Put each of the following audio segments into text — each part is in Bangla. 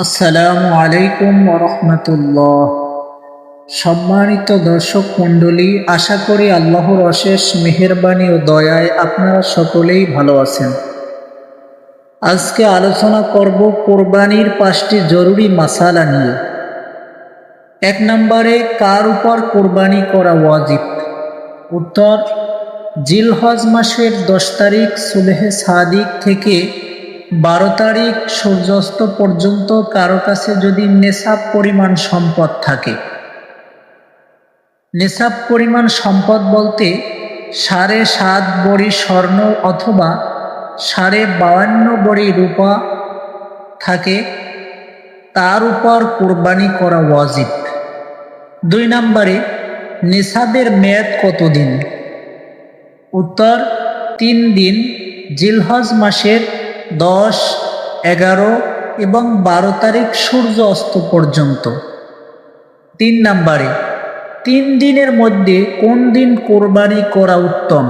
আসসালামু আলাইকুম ওরহমতুল্লাহ। সম্মানিত দর্শক মণ্ডলী, আশা করি আল্লাহর অশেষ মেহেরবানি ও দয়ায় আপনারা সকলেই ভালো আছেন। আজকে আলোচনা করব কোরবানির 5টি জরুরি মাসালা নিয়ে। 1 নম্বরে, কার উপর কোরবানি করা ওয়াজিব? উত্তর: জিলহজ মাসের 10 তারিখ সুবহে সাদিক থেকে 12 তারিখ সূর্যাস্ত পর্যন্ত কারো কাছে যদি নেসাব পরিমাণ সম্পদ থাকে। নেসাব পরিমাণ সম্পদ বলতে 7.5 ভরি স্বর্ণ অথবা 52.5 ভরি রূপা থাকে, তার উপর কোরবানি করা ওয়াজিব। 2 নম্বরে, নেসাবের মেয়াদ কতদিন? উত্তর: 3 দিন, জিলহজ মাসের 10, 11 এবং 12 তারিখ সূর্য অস্ত পর্যন্ত। 3 নম্বরে, 3 দিনের মধ্যে কোন দিন কোরবানি করা উত্তম?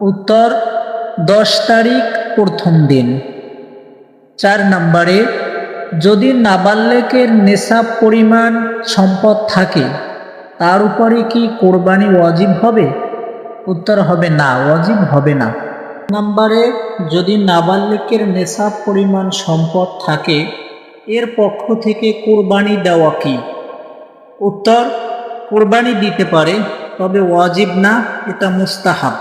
উত্তর: 10 তারিখ প্রথম দিন। 4 নম্বরে, যদি নাবালেগের নেসাব পরিমাণ সম্পদ থাকে, তার উপরে কি কোরবানি ওয়াজিব হবে? উত্তর: হবে না, ওয়াজিব হবে না। নম্বরে, যদি নাবালেগের নেসাব পরিমাণ সম্পদ থাকে, এর পক্ষ থেকে কোরবানি দেওয়া কি? উত্তর: কোরবানি দিতে পারে, তবে ওয়াজিব না, এটা মুস্তাহাব।